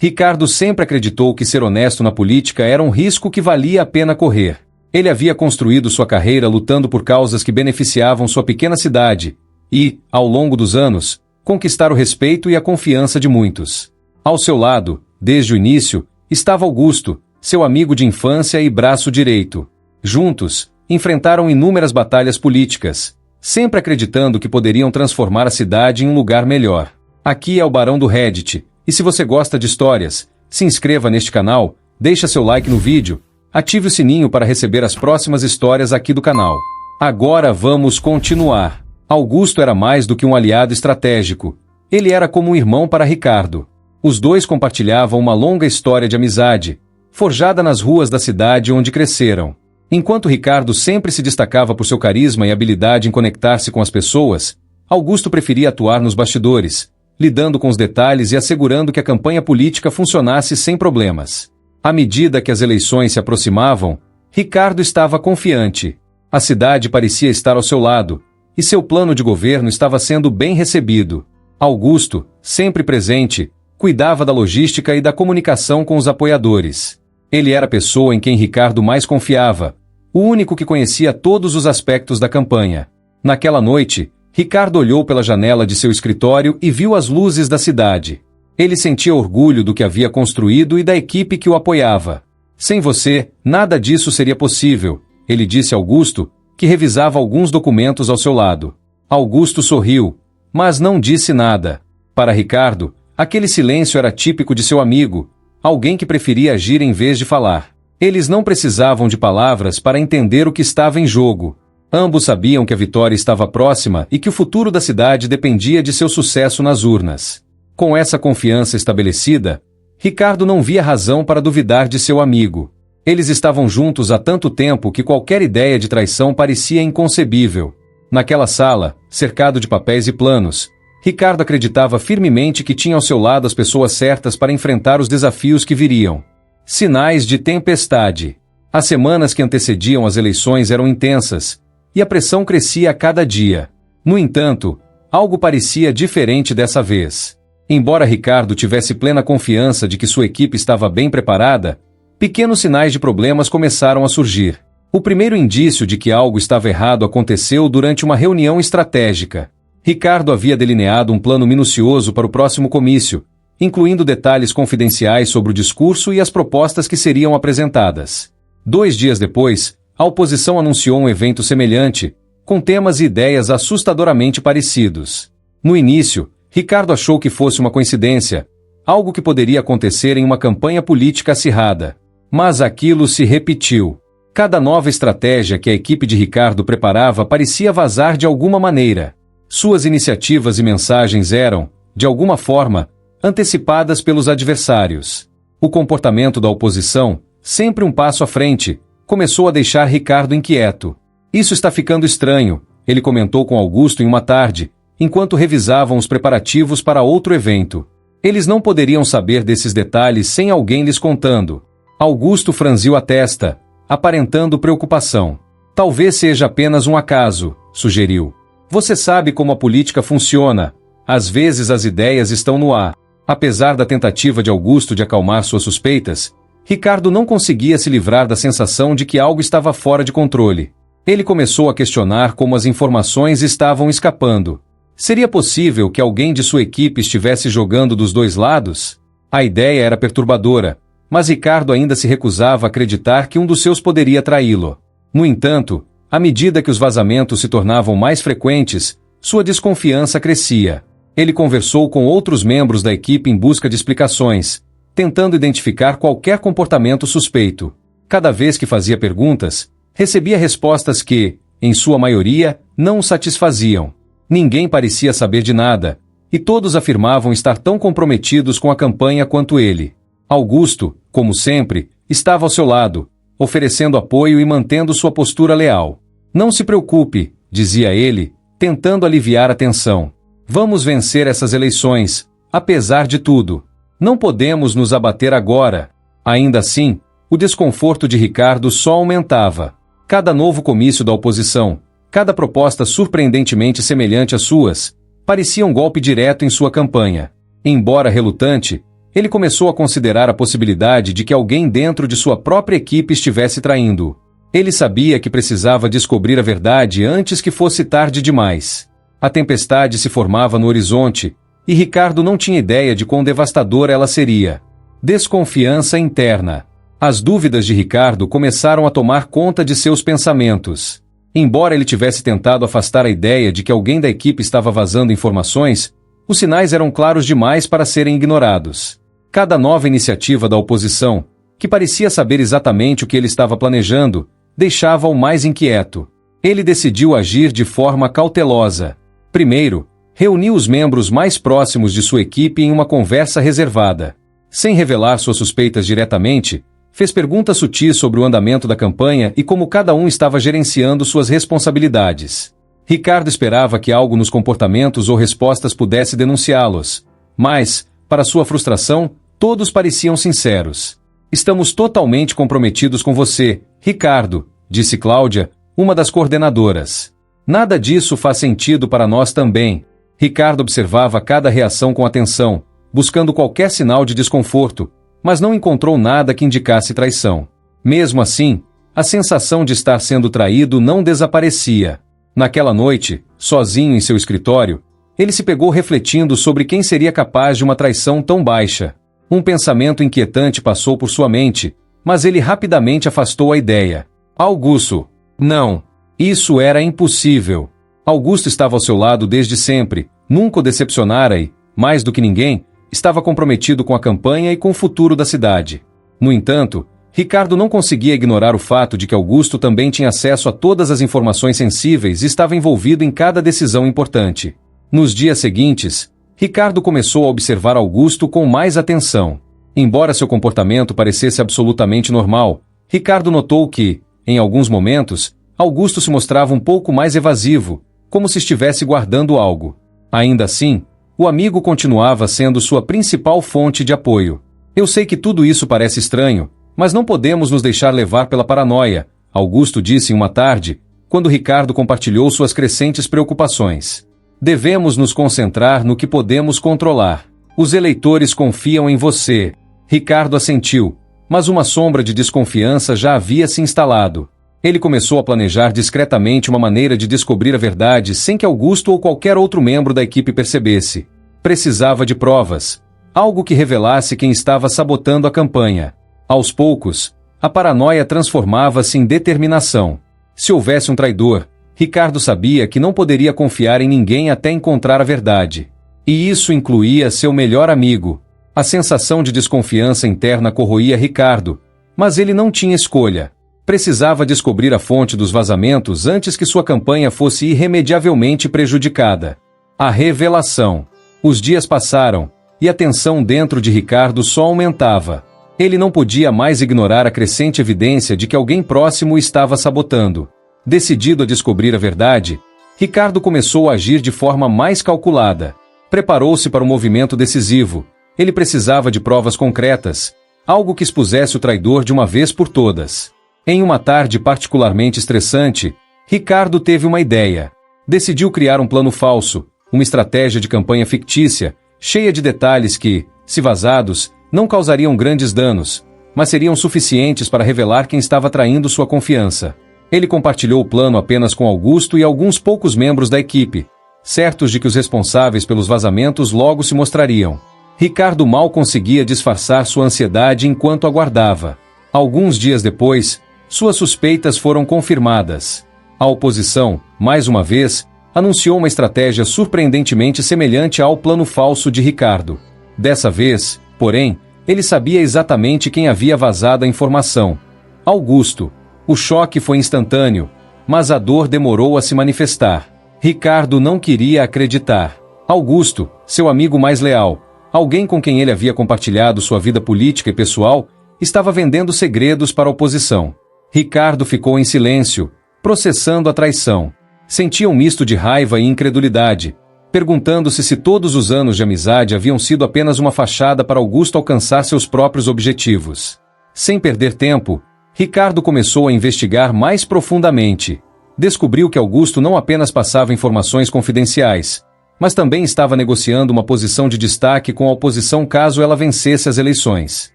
Ricardo sempre acreditou que ser honesto na política era um risco que valia a pena correr. Ele havia construído sua carreira lutando por causas que beneficiavam sua pequena cidade e, ao longo dos anos, conquistar o respeito e a confiança de muitos. Ao seu lado, desde o início, estava Augusto, seu amigo de infância e braço direito. Juntos, enfrentaram inúmeras batalhas políticas, sempre acreditando que poderiam transformar a cidade em um lugar melhor. Aqui é o Barão do Reddit, e se você gosta de histórias, se inscreva neste canal, deixa seu like no vídeo, ative o sininho para receber as próximas histórias aqui do canal. Agora vamos continuar. Augusto era mais do que um aliado estratégico. Ele era como um irmão para Ricardo. Os dois compartilhavam uma longa história de amizade, forjada nas ruas da cidade onde cresceram. Enquanto Ricardo sempre se destacava por seu carisma e habilidade em conectar-se com as pessoas, Augusto preferia atuar nos bastidores, lidando com os detalhes e assegurando que a campanha política funcionasse sem problemas. À medida que as eleições se aproximavam, Ricardo estava confiante. A cidade parecia estar ao seu lado, e seu plano de governo estava sendo bem recebido. Augusto, sempre presente, cuidava da logística e da comunicação com os apoiadores. Ele era a pessoa em quem Ricardo mais confiava, o único que conhecia todos os aspectos da campanha. Naquela noite, Ricardo olhou pela janela de seu escritório e viu as luzes da cidade. Ele sentia orgulho do que havia construído e da equipe que o apoiava. Sem você, nada disso seria possível, ele disse a Augusto, que revisava alguns documentos ao seu lado. Augusto sorriu, mas não disse nada. Para Ricardo, aquele silêncio era típico de seu amigo, alguém que preferia agir em vez de falar. Eles não precisavam de palavras para entender o que estava em jogo. Ambos sabiam que a vitória estava próxima e que o futuro da cidade dependia de seu sucesso nas urnas. Com essa confiança estabelecida, Ricardo não via razão para duvidar de seu amigo. Eles estavam juntos há tanto tempo que qualquer ideia de traição parecia inconcebível. Naquela sala, cercado de papéis e planos, Ricardo acreditava firmemente que tinha ao seu lado as pessoas certas para enfrentar os desafios que viriam. Sinais de tempestade. As semanas que antecediam as eleições eram intensas, e a pressão crescia a cada dia. No entanto, algo parecia diferente dessa vez. Embora Ricardo tivesse plena confiança de que sua equipe estava bem preparada, pequenos sinais de problemas começaram a surgir. O primeiro indício de que algo estava errado aconteceu durante uma reunião estratégica. Ricardo havia delineado um plano minucioso para o próximo comício, incluindo detalhes confidenciais sobre o discurso e as propostas que seriam apresentadas. 2 dias depois, a oposição anunciou um evento semelhante, com temas e ideias assustadoramente parecidos. No início, Ricardo achou que fosse uma coincidência, algo que poderia acontecer em uma campanha política acirrada. Mas aquilo se repetiu. Cada nova estratégia que a equipe de Ricardo preparava parecia vazar de alguma maneira. Suas iniciativas e mensagens eram, de alguma forma, antecipadas pelos adversários. O comportamento da oposição, sempre um passo à frente, começou a deixar Ricardo inquieto. Isso está ficando estranho, ele comentou com Augusto em uma tarde, enquanto revisavam os preparativos para outro evento. Eles não poderiam saber desses detalhes sem alguém lhes contando. Augusto franziu a testa, aparentando preocupação. Talvez seja apenas um acaso, sugeriu. Você sabe como a política funciona. Às vezes as ideias estão no ar. Apesar da tentativa de Augusto de acalmar suas suspeitas, Ricardo não conseguia se livrar da sensação de que algo estava fora de controle. Ele começou a questionar como as informações estavam escapando. Seria possível que alguém de sua equipe estivesse jogando dos dois lados? A ideia era perturbadora, mas Ricardo ainda se recusava a acreditar que um dos seus poderia traí-lo. No entanto, à medida que os vazamentos se tornavam mais frequentes, sua desconfiança crescia. Ele conversou com outros membros da equipe em busca de explicações, tentando identificar qualquer comportamento suspeito. Cada vez que fazia perguntas, recebia respostas que, em sua maioria, não o satisfaziam. Ninguém parecia saber de nada, e todos afirmavam estar tão comprometidos com a campanha quanto ele. Augusto, como sempre, estava ao seu lado, oferecendo apoio e mantendo sua postura leal. Não se preocupe, dizia ele, tentando aliviar a tensão. Vamos vencer essas eleições, apesar de tudo. Não podemos nos abater agora. Ainda assim, o desconforto de Ricardo só aumentava. Cada novo comício da oposição, cada proposta surpreendentemente semelhante às suas, parecia um golpe direto em sua campanha. Embora relutante, ele começou a considerar a possibilidade de que alguém dentro de sua própria equipe estivesse traindo-o. Ele sabia que precisava descobrir a verdade antes que fosse tarde demais. A tempestade se formava no horizonte, e Ricardo não tinha ideia de quão devastadora ela seria. Desconfiança interna. As dúvidas de Ricardo começaram a tomar conta de seus pensamentos. Embora ele tivesse tentado afastar a ideia de que alguém da equipe estava vazando informações, os sinais eram claros demais para serem ignorados. Cada nova iniciativa da oposição, que parecia saber exatamente o que ele estava planejando, deixava-o mais inquieto. Ele decidiu agir de forma cautelosa. Primeiro, reuniu os membros mais próximos de sua equipe em uma conversa reservada. Sem revelar suas suspeitas diretamente, fez perguntas sutis sobre o andamento da campanha e como cada um estava gerenciando suas responsabilidades. Ricardo esperava que algo nos comportamentos ou respostas pudesse denunciá-los, mas, para sua frustração, todos pareciam sinceros. Estamos totalmente comprometidos com você, Ricardo, disse Cláudia, uma das coordenadoras. Nada disso faz sentido para nós também. Ricardo observava cada reação com atenção, buscando qualquer sinal de desconforto, mas não encontrou nada que indicasse traição. Mesmo assim, a sensação de estar sendo traído não desaparecia. Naquela noite, sozinho em seu escritório, ele se pegou refletindo sobre quem seria capaz de uma traição tão baixa. Um pensamento inquietante passou por sua mente, mas ele rapidamente afastou a ideia. Augusto. Não. Isso era impossível. Augusto estava ao seu lado desde sempre, nunca o decepcionara e, mais do que ninguém, estava comprometido com a campanha e com o futuro da cidade. No entanto, Ricardo não conseguia ignorar o fato de que Augusto também tinha acesso a todas as informações sensíveis e estava envolvido em cada decisão importante. Nos dias seguintes, Ricardo começou a observar Augusto com mais atenção. Embora seu comportamento parecesse absolutamente normal, Ricardo notou que, em alguns momentos, Augusto se mostrava um pouco mais evasivo, como se estivesse guardando algo. Ainda assim, o amigo continuava sendo sua principal fonte de apoio. Eu sei que tudo isso parece estranho, mas não podemos nos deixar levar pela paranoia, Augusto disse em uma tarde, quando Ricardo compartilhou suas crescentes preocupações. Devemos nos concentrar no que podemos controlar. Os eleitores confiam em você. Ricardo assentiu, mas uma sombra de desconfiança já havia se instalado. Ele começou a planejar discretamente uma maneira de descobrir a verdade sem que Augusto ou qualquer outro membro da equipe percebesse. Precisava de provas, algo que revelasse quem estava sabotando a campanha. Aos poucos, a paranoia transformava-se em determinação. Se houvesse um traidor, Ricardo sabia que não poderia confiar em ninguém até encontrar a verdade. E isso incluía seu melhor amigo. A sensação de desconfiança interna corroía Ricardo, mas ele não tinha escolha. Precisava descobrir a fonte dos vazamentos antes que sua campanha fosse irremediavelmente prejudicada. A revelação. Os dias passaram, e a tensão dentro de Ricardo só aumentava. Ele não podia mais ignorar a crescente evidência de que alguém próximo o estava sabotando. Decidido a descobrir a verdade, Ricardo começou a agir de forma mais calculada. Preparou-se para um movimento decisivo. Ele precisava de provas concretas, algo que expusesse o traidor de uma vez por todas. Em uma tarde particularmente estressante, Ricardo teve uma ideia. Decidiu criar um plano falso, uma estratégia de campanha fictícia, cheia de detalhes que, se vazados, não causariam grandes danos, mas seriam suficientes para revelar quem estava traindo sua confiança. Ele compartilhou o plano apenas com Augusto e alguns poucos membros da equipe, certos de que os responsáveis pelos vazamentos logo se mostrariam. Ricardo mal conseguia disfarçar sua ansiedade enquanto aguardava. Alguns dias depois, suas suspeitas foram confirmadas. A oposição, mais uma vez, anunciou uma estratégia surpreendentemente semelhante ao plano falso de Ricardo. Dessa vez, porém, ele sabia exatamente quem havia vazado a informação. Augusto. O choque foi instantâneo, mas a dor demorou a se manifestar. Ricardo não queria acreditar. Augusto, seu amigo mais leal, alguém com quem ele havia compartilhado sua vida política e pessoal, estava vendendo segredos para a oposição. Ricardo ficou em silêncio, processando a traição. Sentia um misto de raiva e incredulidade, perguntando-se se todos os anos de amizade haviam sido apenas uma fachada para Augusto alcançar seus próprios objetivos. Sem perder tempo, Ricardo começou a investigar mais profundamente. Descobriu que Augusto não apenas passava informações confidenciais, mas também estava negociando uma posição de destaque com a oposição caso ela vencesse as eleições.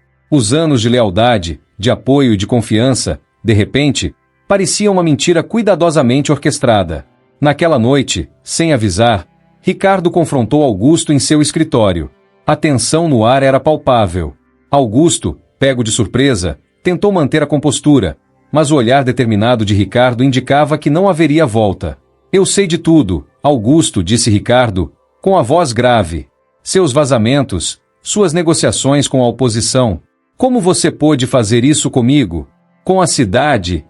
Os anos de lealdade, de apoio e de confiança, de repente, pareciam uma mentira cuidadosamente orquestrada. Naquela noite, sem avisar, Ricardo confrontou Augusto em seu escritório. A tensão no ar era palpável. Augusto, pego de surpresa, tentou manter a compostura, mas o olhar determinado de Ricardo indicava que não haveria volta. Eu sei de tudo, Augusto, disse Ricardo, com a voz grave. Seus vazamentos, suas negociações com a oposição. Como você pôde fazer isso comigo? Com a cidade?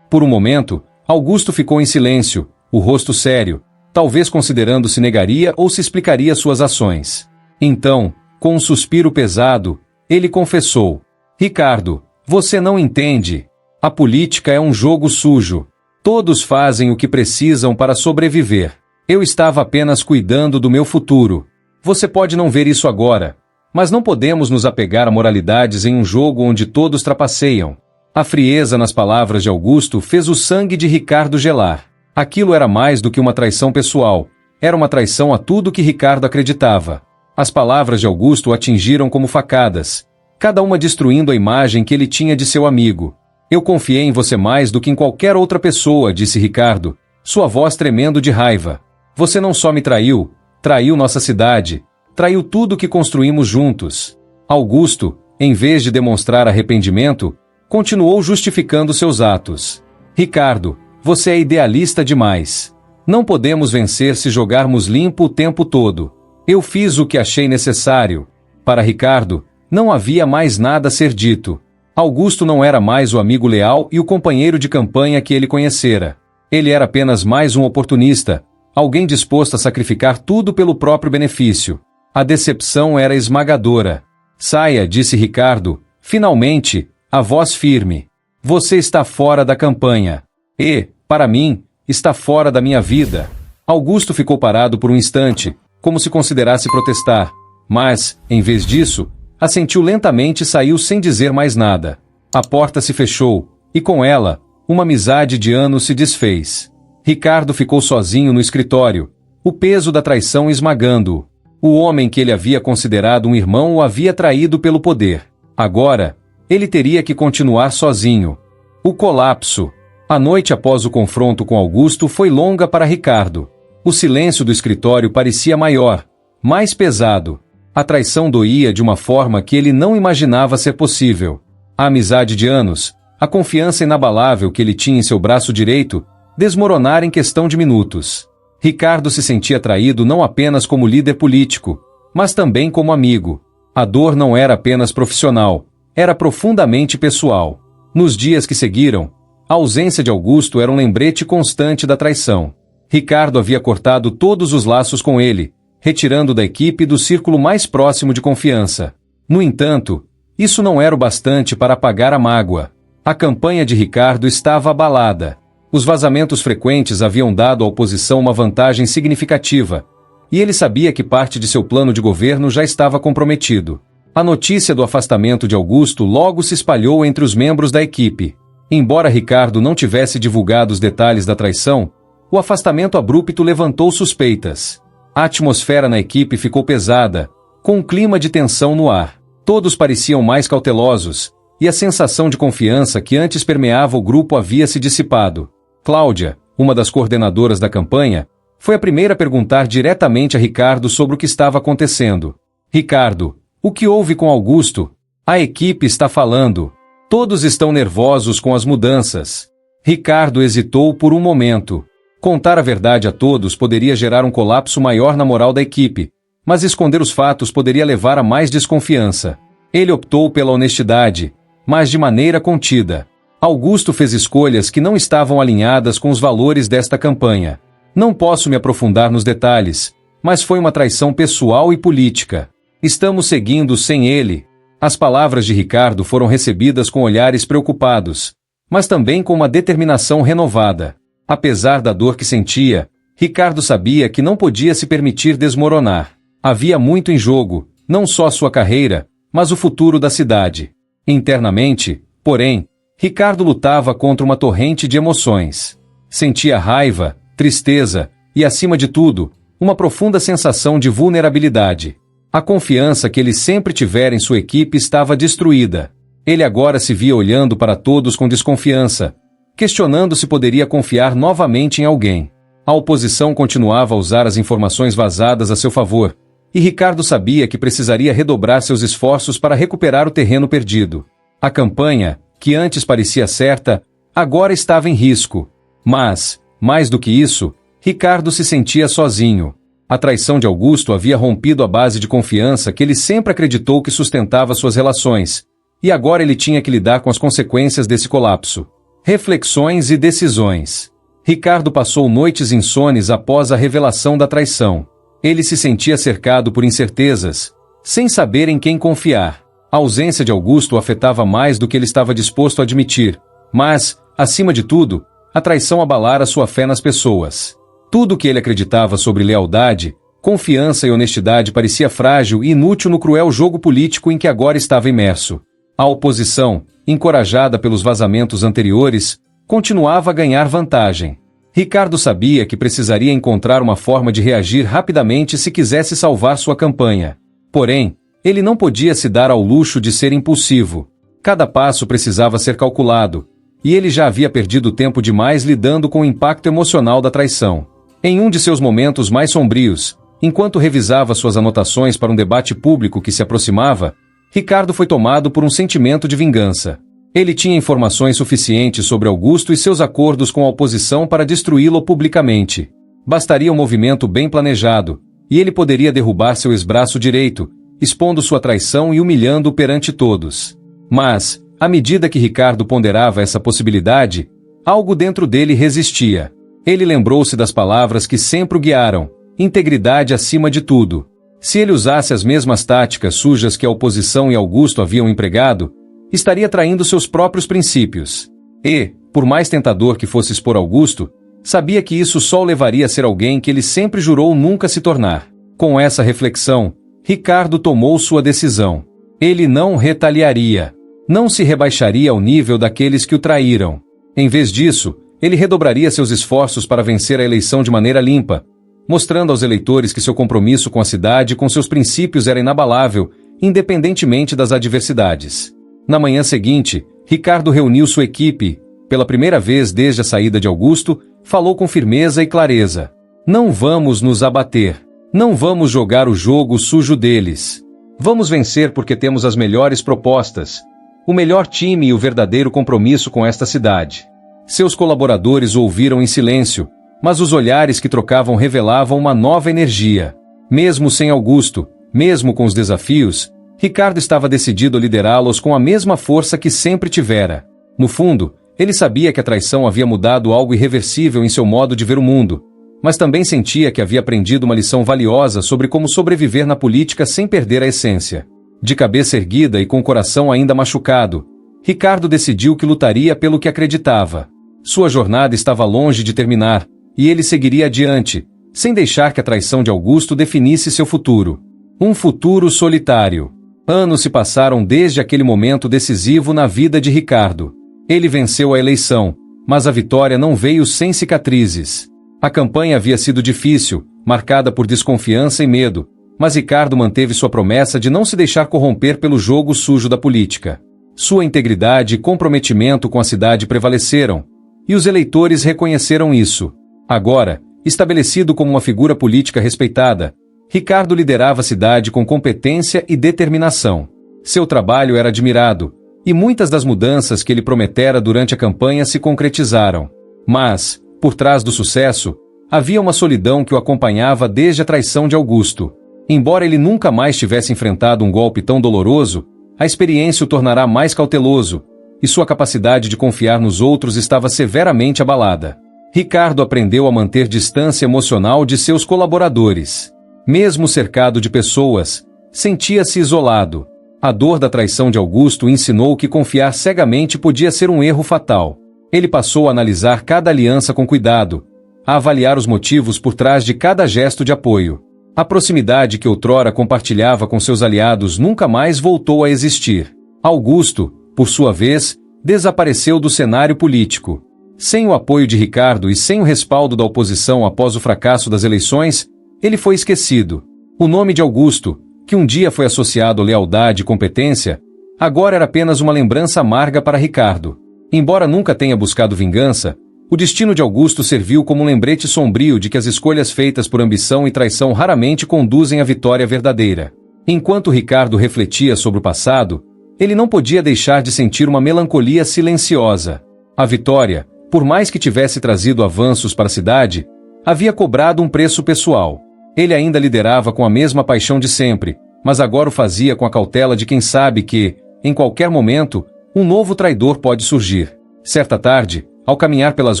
Por um momento, Augusto ficou em silêncio, o rosto sério, talvez considerando se negaria ou se explicaria suas ações. Então, com um suspiro pesado, ele confessou: Ricardo, você não entende. A política é um jogo sujo. Todos fazem o que precisam para sobreviver. Eu estava apenas cuidando do meu futuro. Você pode não ver isso agora, mas não podemos nos apegar a moralidades em um jogo onde todos trapaceiam. A frieza nas palavras de Augusto fez o sangue de Ricardo gelar. Aquilo era mais do que uma traição pessoal. Era uma traição a tudo que Ricardo acreditava. As palavras de Augusto o atingiram como facadas, cada uma destruindo a imagem que ele tinha de seu amigo. Eu confiei em você mais do que em qualquer outra pessoa, disse Ricardo, sua voz tremendo de raiva. Você não só me traiu, traiu nossa cidade, traiu tudo que construímos juntos. Augusto, em vez de demonstrar arrependimento, continuou justificando seus atos. Ricardo, você é idealista demais. Não podemos vencer se jogarmos limpo o tempo todo. Eu fiz o que achei necessário. Para Ricardo, não havia mais nada a ser dito. Augusto não era mais o amigo leal e o companheiro de campanha que ele conhecera. Ele era apenas mais um oportunista, alguém disposto a sacrificar tudo pelo próprio benefício. A decepção era esmagadora. Saia, disse Ricardo, finalmente, a voz firme. Você está fora da campanha. E, para mim, está fora da minha vida. Augusto ficou parado por um instante, como se considerasse protestar, mas, em vez disso, assentiu lentamente e saiu sem dizer mais nada. A porta se fechou, e com ela, uma amizade de anos se desfez. Ricardo ficou sozinho no escritório, o peso da traição esmagando-o. O homem que ele havia considerado um irmão o havia traído pelo poder. Agora, ele teria que continuar sozinho. O colapso. A noite após o confronto com Augusto foi longa para Ricardo. O silêncio do escritório parecia maior, mais pesado. A traição doía de uma forma que ele não imaginava ser possível. A amizade de anos, a confiança inabalável que ele tinha em seu braço direito, desmoronara em questão de minutos. Ricardo se sentia traído não apenas como líder político, mas também como amigo. A dor não era apenas profissional, era profundamente pessoal. Nos dias que seguiram, a ausência de Augusto era um lembrete constante da traição. Ricardo havia cortado todos os laços com ele, retirando da equipe do círculo mais próximo de confiança. No entanto, isso não era o bastante para apagar a mágoa. A campanha de Ricardo estava abalada. Os vazamentos frequentes haviam dado à oposição uma vantagem significativa, e ele sabia que parte de seu plano de governo já estava comprometido. A notícia do afastamento de Augusto logo se espalhou entre os membros da equipe. Embora Ricardo não tivesse divulgado os detalhes da traição, o afastamento abrupto levantou suspeitas. A atmosfera na equipe ficou pesada, com um clima de tensão no ar. Todos pareciam mais cautelosos, e a sensação de confiança que antes permeava o grupo havia se dissipado. Cláudia, uma das coordenadoras da campanha, foi a primeira a perguntar diretamente a Ricardo sobre o que estava acontecendo. Ricardo, o que houve com Augusto? A equipe está falando. Todos estão nervosos com as mudanças. Ricardo hesitou por um momento. Contar a verdade a todos poderia gerar um colapso maior na moral da equipe, mas esconder os fatos poderia levar a mais desconfiança. Ele optou pela honestidade, mas de maneira contida. Augusto fez escolhas que não estavam alinhadas com os valores desta campanha. Não posso me aprofundar nos detalhes, mas foi uma traição pessoal e política. Estamos seguindo sem ele. As palavras de Ricardo foram recebidas com olhares preocupados, mas também com uma determinação renovada. Apesar da dor que sentia, Ricardo sabia que não podia se permitir desmoronar. Havia muito em jogo, não só sua carreira, mas o futuro da cidade. Internamente, porém, Ricardo lutava contra uma torrente de emoções. Sentia raiva, tristeza e, acima de tudo, uma profunda sensação de vulnerabilidade. A confiança que ele sempre tivera em sua equipe estava destruída. Ele agora se via olhando para todos com desconfiança, questionando se poderia confiar novamente em alguém. A oposição continuava a usar as informações vazadas a seu favor, e Ricardo sabia que precisaria redobrar seus esforços para recuperar o terreno perdido. A campanha, que antes parecia certa, agora estava em risco. Mas, mais do que isso, Ricardo se sentia sozinho. A traição de Augusto havia rompido a base de confiança que ele sempre acreditou que sustentava suas relações, e agora ele tinha que lidar com as consequências desse colapso. Reflexões e decisões. Ricardo passou noites insones após a revelação da traição. Ele se sentia cercado por incertezas, sem saber em quem confiar. A ausência de Augusto o afetava mais do que ele estava disposto a admitir, mas, acima de tudo, a traição abalara sua fé nas pessoas. Tudo o que ele acreditava sobre lealdade, confiança e honestidade parecia frágil e inútil no cruel jogo político em que agora estava imerso. A oposição, encorajada pelos vazamentos anteriores, continuava a ganhar vantagem. Ricardo sabia que precisaria encontrar uma forma de reagir rapidamente se quisesse salvar sua campanha. Porém, ele não podia se dar ao luxo de ser impulsivo. Cada passo precisava ser calculado, e ele já havia perdido tempo demais lidando com o impacto emocional da traição. Em um de seus momentos mais sombrios, enquanto revisava suas anotações para um debate público que se aproximava, Ricardo foi tomado por um sentimento de vingança. Ele tinha informações suficientes sobre Augusto e seus acordos com a oposição para destruí-lo publicamente. Bastaria um movimento bem planejado, e ele poderia derrubar seu ex-braço direito, expondo sua traição e humilhando-o perante todos. Mas, à medida que Ricardo ponderava essa possibilidade, algo dentro dele resistia. Ele lembrou-se das palavras que sempre o guiaram: integridade acima de tudo. Se ele usasse as mesmas táticas sujas que a oposição e Augusto haviam empregado, estaria traindo seus próprios princípios. E, por mais tentador que fosse expor Augusto, sabia que isso só o levaria a ser alguém que ele sempre jurou nunca se tornar. Com essa reflexão, Ricardo tomou sua decisão. Ele não retaliaria. Não se rebaixaria ao nível daqueles que o traíram. Em vez disso, ele redobraria seus esforços para vencer a eleição de maneira limpa, mostrando aos eleitores que seu compromisso com a cidade e com seus princípios era inabalável, independentemente das adversidades. Na manhã seguinte, Ricardo reuniu sua equipe. Pela primeira vez desde a saída de Augusto, falou com firmeza e clareza: não vamos nos abater. Não vamos jogar o jogo sujo deles. Vamos vencer porque temos as melhores propostas, o melhor time e o verdadeiro compromisso com esta cidade. Seus colaboradores o ouviram em silêncio, mas os olhares que trocavam revelavam uma nova energia. Mesmo sem Augusto, mesmo com os desafios, Ricardo estava decidido a liderá-los com a mesma força que sempre tivera. No fundo, ele sabia que a traição havia mudado algo irreversível em seu modo de ver o mundo, mas também sentia que havia aprendido uma lição valiosa sobre como sobreviver na política sem perder a essência. De cabeça erguida e com o coração ainda machucado, Ricardo decidiu que lutaria pelo que acreditava. Sua jornada estava longe de terminar, e ele seguiria adiante, sem deixar que a traição de Augusto definisse seu futuro. Um futuro solitário. Anos se passaram desde aquele momento decisivo na vida de Ricardo. Ele venceu a eleição, mas a vitória não veio sem cicatrizes. A campanha havia sido difícil, marcada por desconfiança e medo, mas Ricardo manteve sua promessa de não se deixar corromper pelo jogo sujo da política. Sua integridade e comprometimento com a cidade prevaleceram, e os eleitores reconheceram isso. Agora, estabelecido como uma figura política respeitada, Ricardo liderava a cidade com competência e determinação. Seu trabalho era admirado, e muitas das mudanças que ele prometera durante a campanha se concretizaram. Mas, por trás do sucesso, havia uma solidão que o acompanhava desde a traição de Augusto. Embora ele nunca mais tivesse enfrentado um golpe tão doloroso, a experiência o tornará mais cauteloso, e sua capacidade de confiar nos outros estava severamente abalada. Ricardo aprendeu a manter distância emocional de seus colaboradores. Mesmo cercado de pessoas, sentia-se isolado. A dor da traição de Augusto ensinou que confiar cegamente podia ser um erro fatal. Ele passou a analisar cada aliança com cuidado, a avaliar os motivos por trás de cada gesto de apoio. A proximidade que outrora compartilhava com seus aliados nunca mais voltou a existir. Augusto, por sua vez, desapareceu do cenário político. Sem o apoio de Ricardo e sem o respaldo da oposição após o fracasso das eleições, ele foi esquecido. O nome de Augusto, que um dia foi associado à lealdade e competência, agora era apenas uma lembrança amarga para Ricardo. Embora nunca tenha buscado vingança, o destino de Augusto serviu como um lembrete sombrio de que as escolhas feitas por ambição e traição raramente conduzem à vitória verdadeira. Enquanto Ricardo refletia sobre o passado, ele não podia deixar de sentir uma melancolia silenciosa. A vitória, por mais que tivesse trazido avanços para a cidade, havia cobrado um preço pessoal. Ele ainda liderava com a mesma paixão de sempre, mas agora o fazia com a cautela de quem sabe que, em qualquer momento, um novo traidor pode surgir. Certa tarde, ao caminhar pelas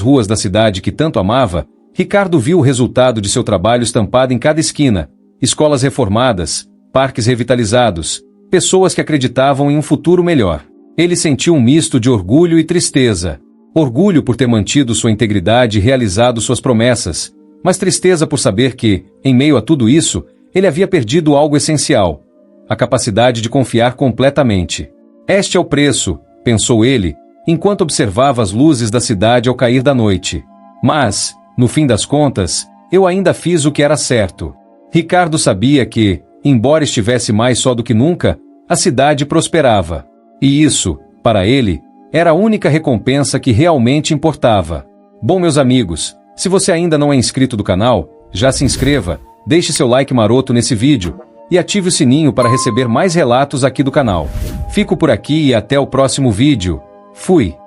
ruas da cidade que tanto amava, Ricardo viu o resultado de seu trabalho estampado em cada esquina: escolas reformadas, parques revitalizados, pessoas que acreditavam em um futuro melhor. Ele sentiu um misto de orgulho e tristeza. Orgulho por ter mantido sua integridade e realizado suas promessas, mas tristeza por saber que, em meio a tudo isso, ele havia perdido algo essencial: a capacidade de confiar completamente. Este é o preço, pensou ele, enquanto observava as luzes da cidade ao cair da noite. Mas, no fim das contas, eu ainda fiz o que era certo. Ricardo sabia que, embora estivesse mais só do que nunca, a cidade prosperava. E isso, para ele, era a única recompensa que realmente importava. Bom, meus amigos, se você ainda não é inscrito do canal, já se inscreva, deixe seu like maroto nesse vídeo e ative o sininho para receber mais relatos aqui do canal. Fico por aqui e até o próximo vídeo. Fui!